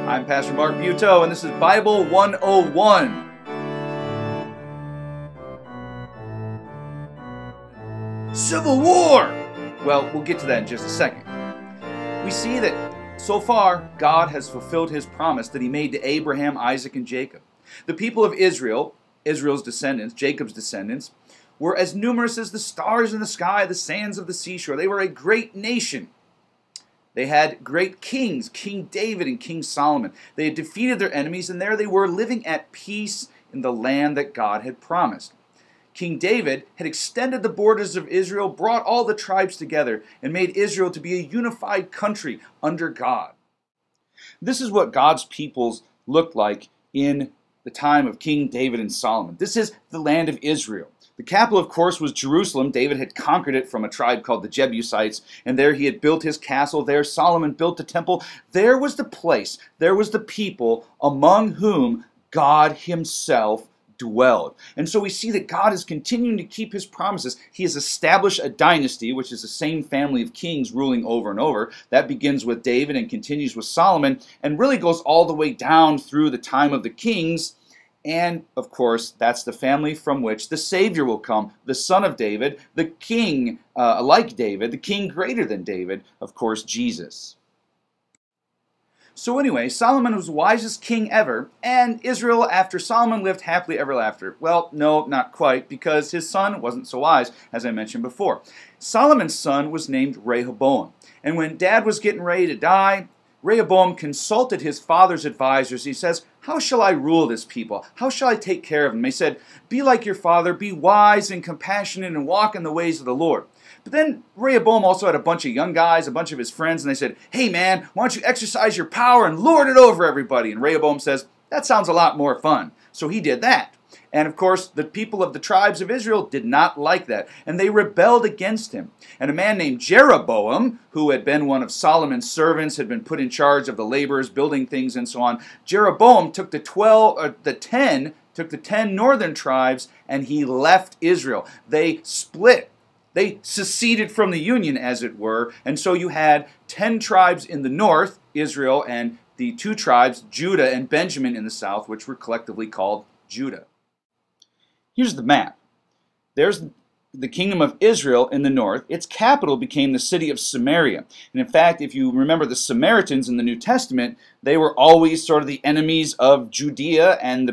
I'm Pastor Mark Buetow, and this is Bible 101. Civil War! Well, we'll get to that in just a second. We see that so far, God has fulfilled His promise that He made to Abraham, Isaac, and Jacob. The people of Israel, Israel's descendants, Jacob's descendants, were as numerous as the stars in the sky, the sands of the seashore. They were a great nation. They had great kings, King David and King Solomon. They had defeated their enemies, and there they were living at peace in the land that God had promised. King David had extended the borders of Israel, brought all the tribes together, and made Israel to be a unified country under God. This is what God's peoples looked like in the time of King David and Solomon. This is the land of Israel. The capital, of course, was Jerusalem. David had conquered it from a tribe called the Jebusites, and there he had built his castle. There Solomon built the temple. There was the place, there was the people among whom God Himself dwelled. And so we see that God is continuing to keep His promises. He has established a dynasty, which is the same family of kings ruling over and over. That begins with David and continues with Solomon, and really goes all the way down through the time of the kings. And, of course, that's the family from which the Savior will come, the son of David, the king like David, the king greater than David, of course, Jesus. So anyway, Solomon was the wisest king ever, and Israel, after Solomon, lived happily ever after. Well, no, not quite, because his son wasn't so wise, as I mentioned before. Solomon's son was named Rehoboam, and when Dad was getting ready to die, Rehoboam consulted his father's advisors. He says, "How shall I rule this people? How shall I take care of them?" They said, "Be like your father, be wise and compassionate, and walk in the ways of the Lord." But then Rehoboam also had a bunch of young guys, a bunch of his friends, and they said, "Hey man, why don't you exercise your power and lord it over everybody?" And Rehoboam says, "That sounds a lot more fun." So he did that. And of course, the people of the tribes of Israel did not like that, and they rebelled against him. And a man named Jeroboam, who had been one of Solomon's servants, had been put in charge of the laborers, building things and so on. Jeroboam took the 10 northern tribes, and he left Israel. They split. They seceded from the union, as it were, and so you had 10 tribes in the north, Israel, and the 2 tribes, Judah and Benjamin, in the south, which were collectively called Judah. Here's the map. There's the kingdom of Israel in the north. Its capital became the city of Samaria. And in fact, if you remember the Samaritans in the New Testament, they were always sort of the enemies of Judea and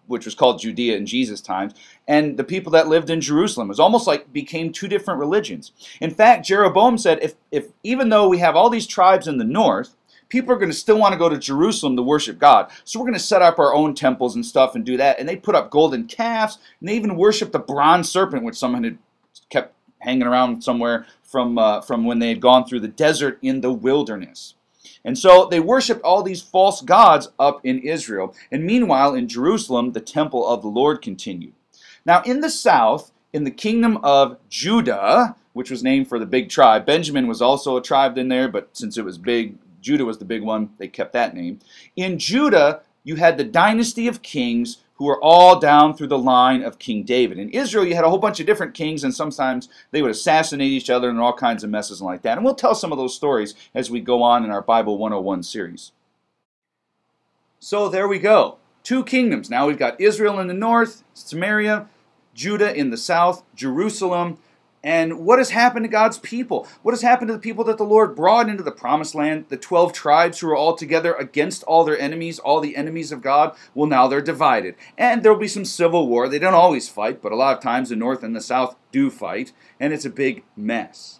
which was called Judea in Jesus' times, and the people that lived in Jerusalem. It was almost like became 2 different religions. In fact, Jeroboam said, if even though we have all these tribes in the north, people are going to still want to go to Jerusalem to worship God. So we're going to set up our own temples and stuff and do that. And they put up golden calves, and they even worshiped the bronze serpent, which someone had kept hanging around somewhere from when they had gone through the desert in the wilderness. And so they worshiped all these false gods up in Israel. And meanwhile, in Jerusalem, the temple of the Lord continued. Now, in the south, in the kingdom of Judah, which was named for the big tribe, Benjamin was also a tribe in there, but since it was big, Judah was the big one, they kept that name. In Judah, you had the dynasty of kings who were all down through the line of King David. In Israel, you had a whole bunch of different kings, and sometimes they would assassinate each other and all kinds of messes like that. And we'll tell some of those stories as we go on in our Bible 101 series. So there we go. 2 kingdoms. Now we've got Israel in the north, Samaria, Judah in the south, Jerusalem. And what has happened to God's people? What has happened to the people that the Lord brought into the promised land? The 12 tribes who are all together against all their enemies, all the enemies of God? Well, now they're divided. And there will be some civil war. They don't always fight, but a lot of times the north and the south do fight. And it's a big mess.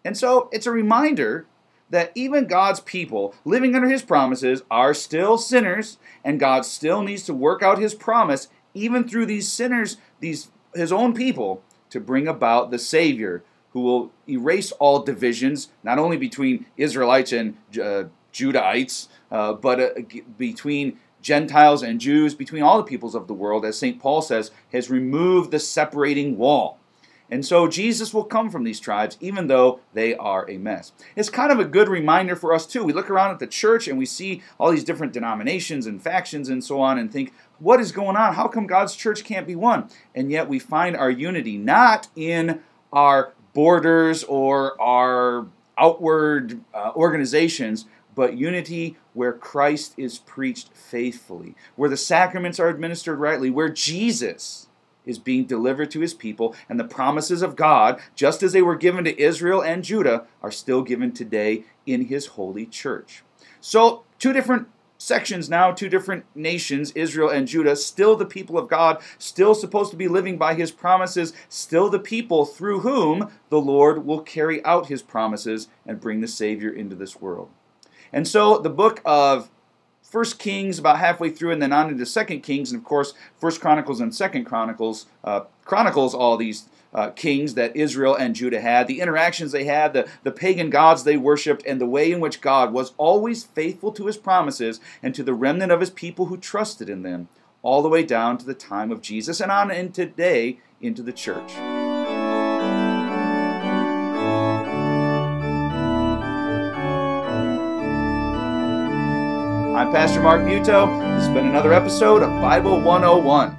And so it's a reminder that even God's people living under His promises are still sinners. And God still needs to work out His promise even through these sinners, His own people, to bring about the Savior who will erase all divisions, not only between Israelites and Judahites, but between Gentiles and Jews, between all the peoples of the world, as St. Paul says, has removed the separating wall. And so Jesus will come from these tribes, even though they are a mess. It's kind of a good reminder for us, too. We look around at the church and we see all these different denominations and factions and so on and think, what is going on? How come God's church can't be one? And yet we find our unity not in our borders or our outward organizations, but unity where Christ is preached faithfully, where the sacraments are administered rightly, where Jesus is being delivered to his people, and the promises of God, just as they were given to Israel and Judah, are still given today in his holy church. So, two different sections now, two different nations, Israel and Judah, still the people of God, still supposed to be living by his promises, still the people through whom the Lord will carry out his promises and bring the Savior into this world. And so the book of 1 Kings, about halfway through, and then on into 2 Kings, and of course 1 Chronicles and 2 Chronicles, chronicles all these kings that Israel and Judah had, the interactions they had, the pagan gods they worshipped, and the way in which God was always faithful to his promises and to the remnant of his people who trusted in them, all the way down to the time of Jesus and on in today into the church. I'm Pastor Mark Buetow. This has been another episode of Bible 101.